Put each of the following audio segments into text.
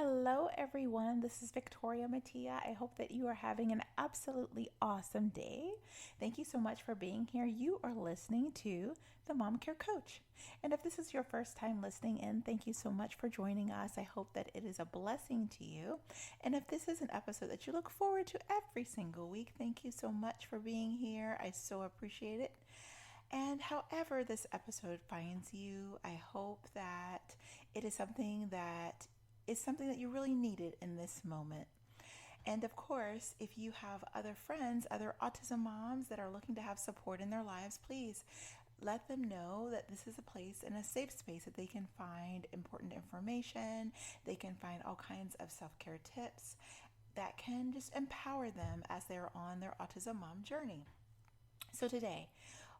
Hello, everyone. This is Victoria Mattia. I hope that you are having an absolutely awesome day. Thank you so much for being here. You are listening to the Mom Care Coach. And if this is your first time listening in, thank you so much for joining us. I hope that it is a blessing to you. And if this is an episode that you look forward to every single week, thank you so much for being here. I so appreciate it. And however this episode finds you, I hope that it is something that you really needed in this moment. And of course, if you have other friends, other autism moms that are looking to have support in their lives, please let them know that this is a place and a safe space that they can find important information. They can find all kinds of self-care tips that can just empower them as they're on their autism mom journey. So today,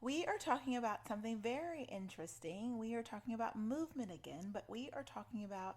we are talking about something very interesting. We are talking about movement again, but we are talking about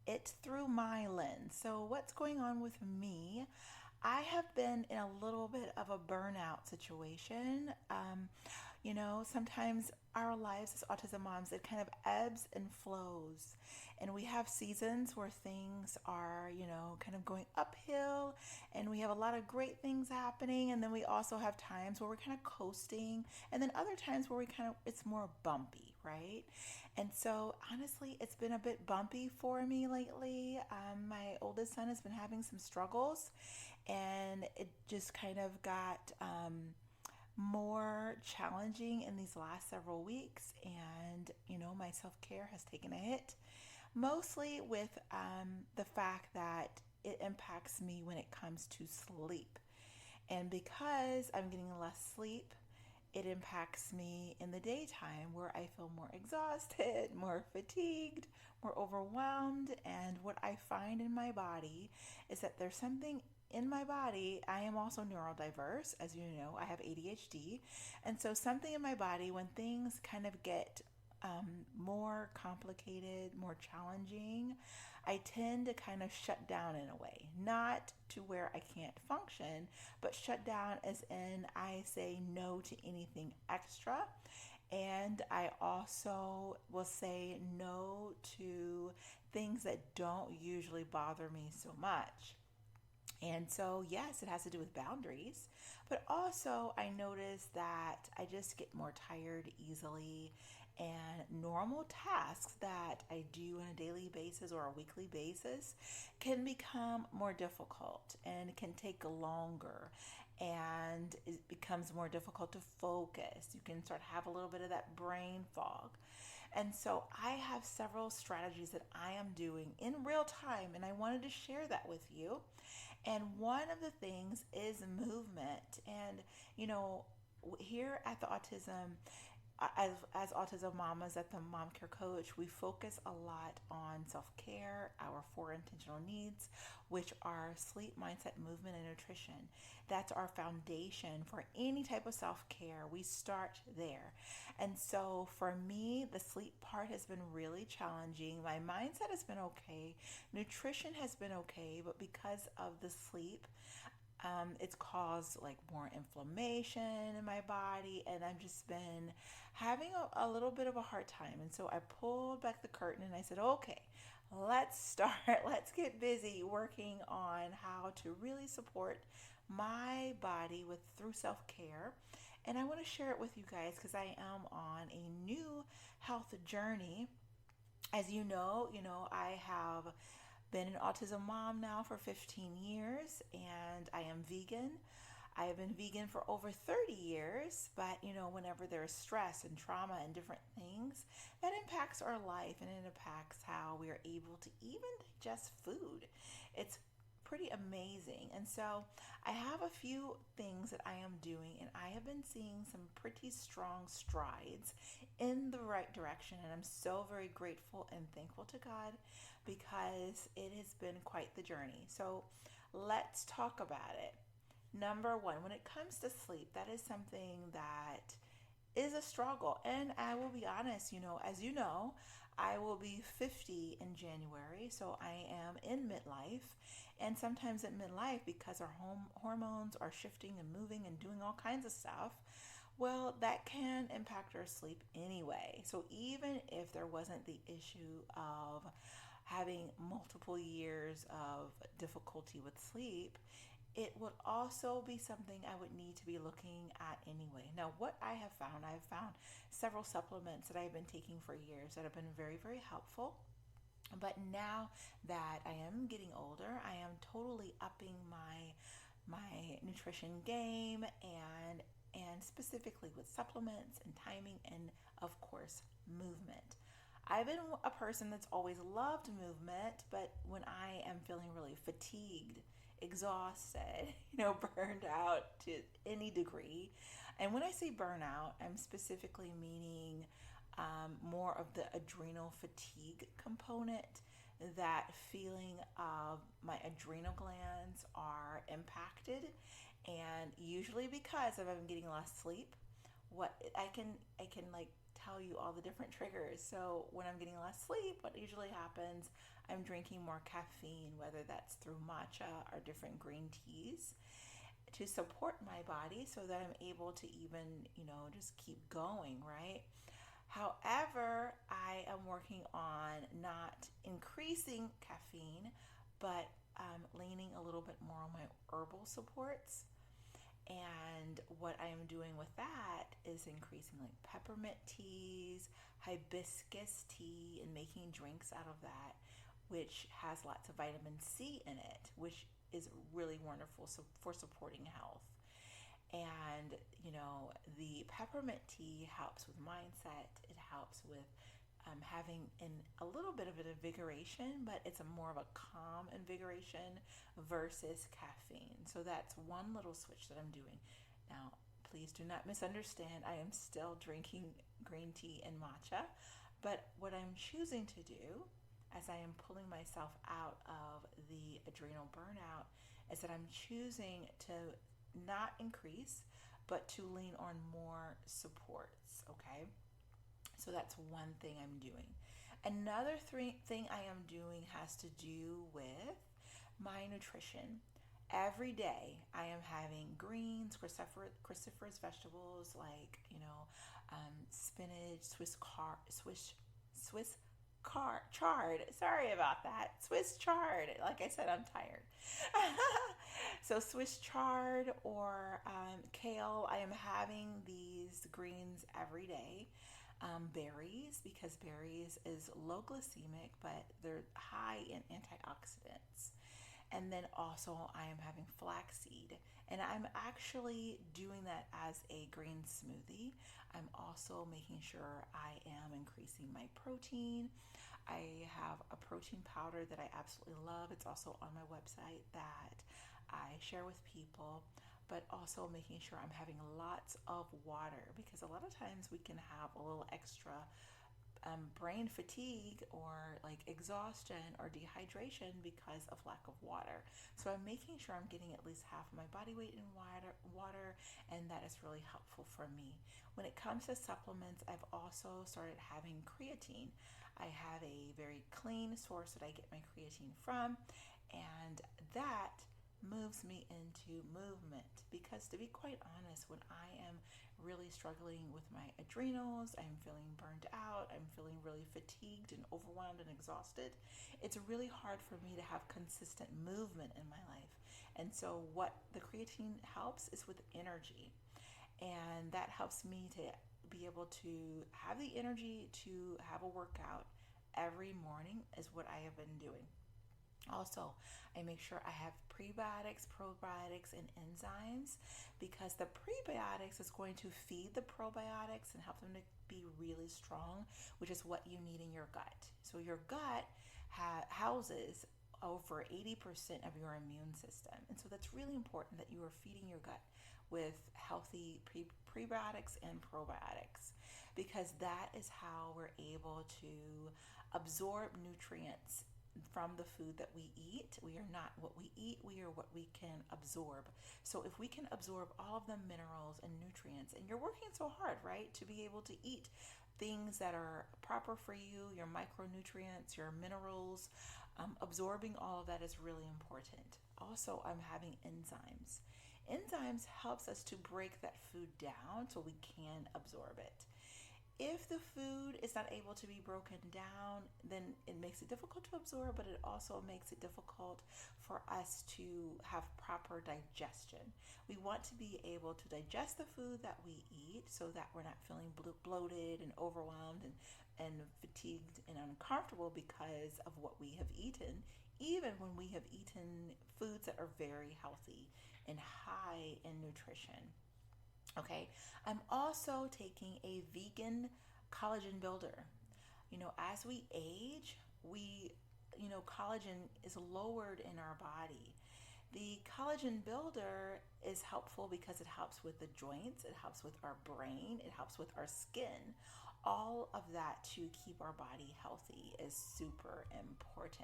it through my lens. So, what's going on with me? I have been in a little bit of a burnout situation. Sometimes our lives as autism moms, it kind of ebbs and flows. And we have seasons where things are, kind of going uphill and we have a lot of great things happening. And then we also have times where we're kind of coasting. And then other times where it's more bumpy, right? And so honestly, it's been a bit bumpy for me lately. My oldest son has been having some struggles and it just kind of got more challenging in these last several weeks. And, my self care has taken a hit, mostly with the fact that it impacts me when it comes to sleep. And because I'm getting less sleep, it impacts me in the daytime where I feel more exhausted, more fatigued, more overwhelmed. And what I find in my body is that there's something in my body. I am also neurodiverse. As you know, I have ADHD. And so something in my body, when things kind of get more complicated, more challenging, I tend to kind of shut down in a way. Not to where I can't function, but shut down as in I say no to anything extra. And I also will say no to things that don't usually bother me so much. And so, yes, it has to do with boundaries, but also I notice that I just get more tired easily, and normal tasks that I do on a daily basis or a weekly basis can become more difficult and can take longer, and it becomes more difficult to focus. You can start to have a little bit of that brain fog. And so I have several strategies that I am doing in real time, and I wanted to share that with you. And one of the things is movement. And, here at the Autism, as autism mamas at the Mom Care Coach, we focus a lot on self-care, our four intentional needs, which are sleep, mindset, movement, and nutrition. That's our foundation for any type of self-care. We start there. And so for me, the sleep part has been really challenging. My mindset has been okay. Nutrition has been okay, but because of the sleep, it's caused like more inflammation in my body, and I've just been having a little bit of a hard time. And so I pulled back the curtain and I said, okay, let's start. Let's get busy working on how to really support my body with through self-care. And I want to share it with you guys because I am on a new health journey. As I have been an autism mom now for 15 years, and I am vegan. I have been vegan for over 30 years, but whenever there's stress and trauma and different things, that impacts our life, and it impacts how we are able to even digest food. It's pretty amazing. And so I have a few things that I am doing, and I have been seeing some pretty strong strides in the right direction. And I'm so very grateful and thankful to God because it has been quite the journey. So let's talk about it. Number one, when it comes to sleep, that is something that is a struggle. And I will be honest, as you know, I will be 50 in January, so I am in midlife. And sometimes at midlife, because our hormones are shifting and moving and doing all kinds of stuff, well, that can impact our sleep anyway. So even if there wasn't the issue of having multiple years of difficulty with sleep, it would also be something I would need to be looking at anyway. Now, what I've found several supplements that I've been taking for years that have been very, very helpful. But now that I am getting older, I am totally upping my nutrition game, and specifically with supplements and timing, and of course movement. I've been a person that's always loved movement, but when I am feeling really fatigued, exhausted, burned out to any degree, and when I say burnout, I'm specifically meaning more of the adrenal fatigue component, that feeling of my adrenal glands are impacted, and usually because of I'm getting less sleep. What I can like tell you all the different triggers. So when I'm getting less sleep, what usually happens, I'm drinking more caffeine, whether that's through matcha or different green teas, to support my body so that I'm able to even, just keep going, right? However, I am working on not increasing caffeine, but leaning a little bit more on my herbal supports. And what I am doing with that is increasing like peppermint teas, hibiscus tea, and making drinks out of that, which has lots of vitamin C in it, which is really wonderful for supporting health. And, the peppermint tea helps with mindset. It helps with having a little bit of an invigoration, but it's a more of a calm invigoration versus caffeine. So that's one little switch that I'm doing. Now, please do not misunderstand. I am still drinking green tea and matcha, but what I'm choosing to do as I am pulling myself out of the adrenal burnout is that I'm choosing to not increase, but to lean on more supports, okay? So that's one thing I'm doing. Another thing I am doing has to do with my nutrition. Every day I am having greens, cruciferous vegetables like, spinach, Swiss chard. Sorry about that. Swiss chard. Like I said, I'm tired. So Swiss chard or kale. I am having these greens every day. Berries, because berries is low glycemic, but they're high in antioxidants. And then also I am having flaxseed, and I'm actually doing that as a green smoothie. I'm also making sure I am increasing my protein. I have a protein powder that I absolutely love. It's also on my website that I share with people, but also making sure I'm having lots of water, because a lot of times we can have a little extra brain fatigue or like exhaustion or dehydration because of lack of water. So I'm making sure I'm getting at least half of my body weight in water, and that is really helpful for me. When it comes to supplements, I've also started having creatine. I have a very clean source that I get my creatine from, and that moves me into movement, because to be quite honest, when I am really struggling with my adrenals, I'm feeling burned out, I'm feeling really fatigued and overwhelmed and exhausted, it's really hard for me to have consistent movement in my life. And so what the creatine helps is with energy, and that helps me to be able to have the energy to have a workout every morning, is what I have been doing. Also, I make sure I have prebiotics, probiotics, and enzymes, because the prebiotics is going to feed the probiotics and help them to be really strong, which is what you need in your gut. So your gut houses over 80% of your immune system. And so that's really important that you are feeding your gut with healthy prebiotics and probiotics, because that is how we're able to absorb nutrients from the food that we eat. We are not what we eat, we are what we can absorb. So if we can absorb all of the minerals and nutrients, and you're working so hard, right, to be able to eat things that are proper for you, your micronutrients, your minerals, absorbing all of that is really important. Also, I'm having enzymes. Enzymes helps us to break that food down so we can absorb it. If the food is not able to be broken down, then it makes it difficult to absorb, but it also makes it difficult for us to have proper digestion. We want to be able to digest the food that we eat so that we're not feeling bloated and overwhelmed and fatigued and uncomfortable because of what we have eaten, even when we have eaten foods that are very healthy and high in nutrition. Okay, I'm also taking a vegan collagen builder. As we age, collagen is lowered in our body. The collagen builder is helpful because it helps with the joints, it helps with our brain, it helps with our skin. All of that to keep our body healthy is super important.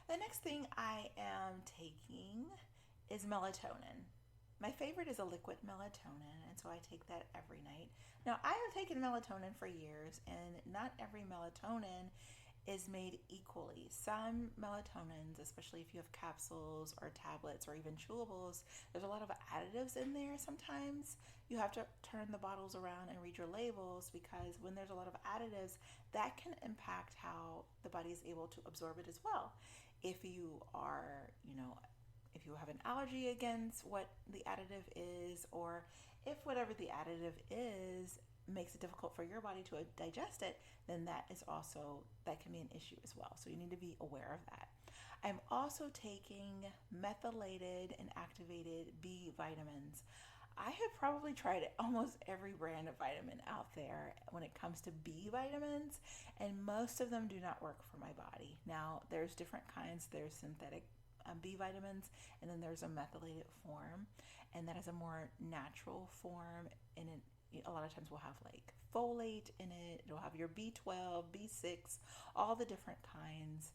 The next thing I am taking is melatonin. My favorite is a liquid melatonin, and so I take that every night. Now, I have taken melatonin for years, and not every melatonin is made equally. Some melatonins, especially if you have capsules or tablets or even chewables, there's a lot of additives in there sometimes. You have to turn the bottles around and read your labels because when there's a lot of additives, that can impact how the body is able to absorb it as well. If you are, if you have an allergy against what the additive is, or if whatever the additive is makes it difficult for your body to digest it, then that can be an issue as well. So you need to be aware of that. I'm also taking methylated and activated B vitamins. I have probably tried almost every brand of vitamin out there when it comes to B vitamins, and most of them do not work for my body. Now, there's different kinds. There's synthetic B vitamins, and then there's a methylated form, and that is a more natural form. And a lot of times we'll have like folate in it. It'll have your B12, B6, all the different kinds.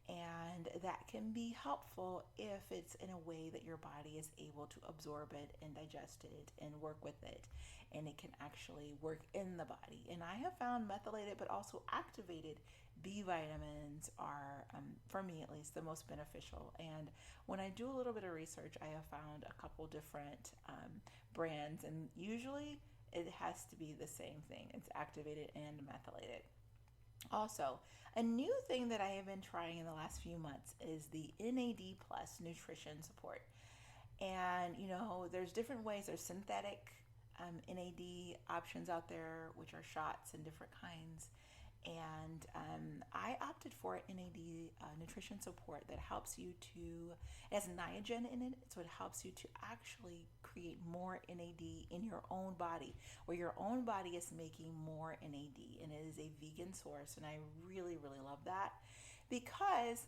And that can be helpful if it's in a way that your body is able to absorb it and digest it and work with it. And it can actually work in the body. And I have found methylated but also activated B vitamins are, for me at least, the most beneficial. And when I do a little bit of research, I have found a couple different brands, and usually it has to be the same thing. It's activated and methylated. Also, a new thing that I have been trying in the last few months is the NAD plus nutrition support. And there's different ways. There's synthetic NAD options out there, which are shots in different kinds. And I opted for an NAD nutrition support that helps you to, it has niagen in it, so it helps you to actually create more NAD in your own body, where your own body is making more NAD, and it is a vegan source, and I really, really love that because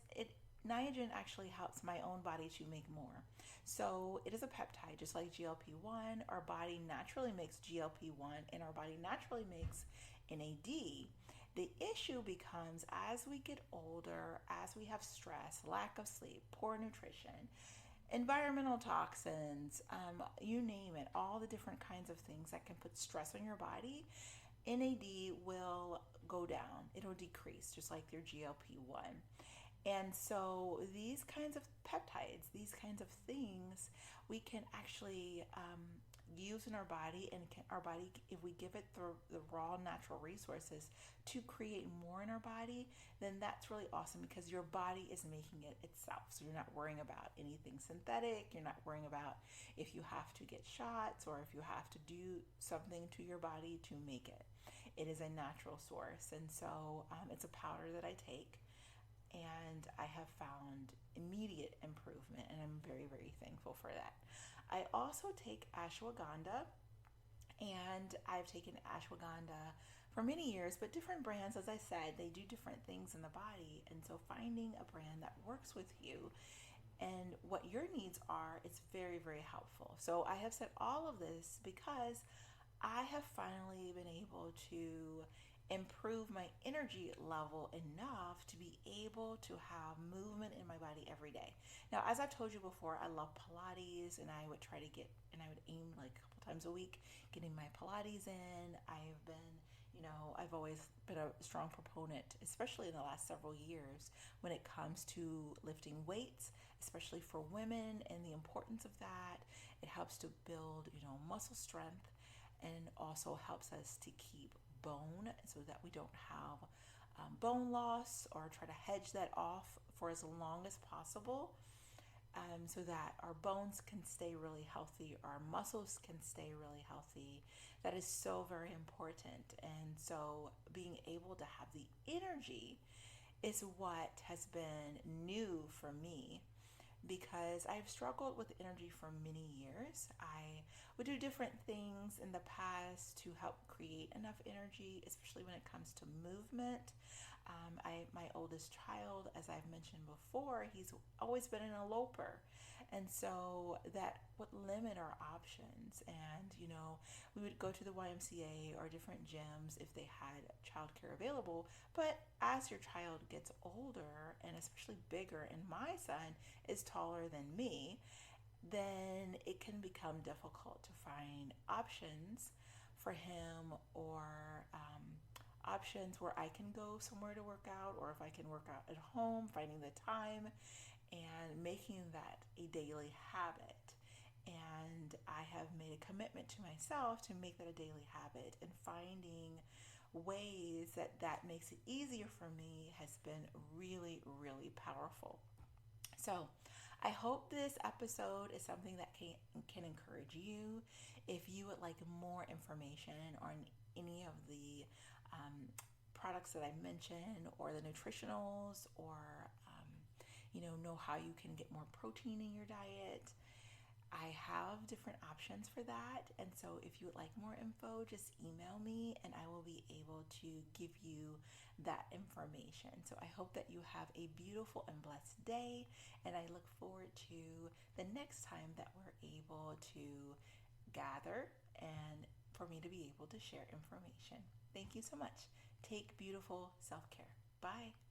niagen actually helps my own body to make more. So it is a peptide, just like GLP-1. Our body naturally makes GLP-1, and our body naturally makes NAD. The issue becomes as we get older, as we have stress, lack of sleep, poor nutrition, environmental toxins, you name it, all the different kinds of things that can put stress on your body, NAD will go down. It'll decrease, just like your GLP-1. And so these kinds of peptides, these kinds of things, we can actually use in our body, and our body, if we give it the raw natural resources to create more in our body, then that's really awesome because your body is making it itself. So you're not worrying about anything synthetic. You're not worrying about if you have to get shots or if you have to do something to your body to make it. It is a natural source. And so it's a powder that I take, and I have found immediate improvement, and I'm very, very thankful for that. I also take ashwagandha, and I've taken ashwagandha for many years, but different brands, as I said, they do different things in the body, and so finding a brand that works with you and what your needs are, it's very, very helpful. So I have said all of this because I have finally been able to improve my energy level enough to be able to have movement in my body every day. Now, as I've told you before, I love Pilates, and I would I would aim like a couple times a week getting my Pilates in. I've always been a strong proponent, especially in the last several years, when it comes to lifting weights, especially for women, and the importance of that. It helps to build, muscle strength. and also helps us to keep bone so that we don't have bone loss, or try to hedge that off for as long as possible, so that our bones can stay really healthy, our muscles can stay really healthy. That is so very important. And so being able to have the energy is what has been new for me, because I've struggled with energy for many years. I would do different things in the past to help create enough energy, especially when it comes to movement. My oldest child, as I've mentioned before, he's always been an eloper. And so that would limit our options. And, we would go to the YMCA or different gyms if they had childcare available. But as your child gets older, and especially bigger, and my son is taller than me, then it can become difficult to find options for him, or options where I can go somewhere to work out, or if I can work out at home, finding the time and making that a daily habit. And I have made a commitment to myself to make that a daily habit, and finding ways that makes it easier for me has been really, really powerful. So, I hope this episode is something that can encourage you. If you would like more information on any of the products that I mentioned, or the nutritionals, or know how you can get more protein in your diet, I have different options for that. And so if you would like more info, just email me and I will be able to give you that information. So I hope that you have a beautiful and blessed day, and I look forward to the next time that we're able to gather and for me to be able to share information. Thank you so much. Take beautiful self-care. Bye.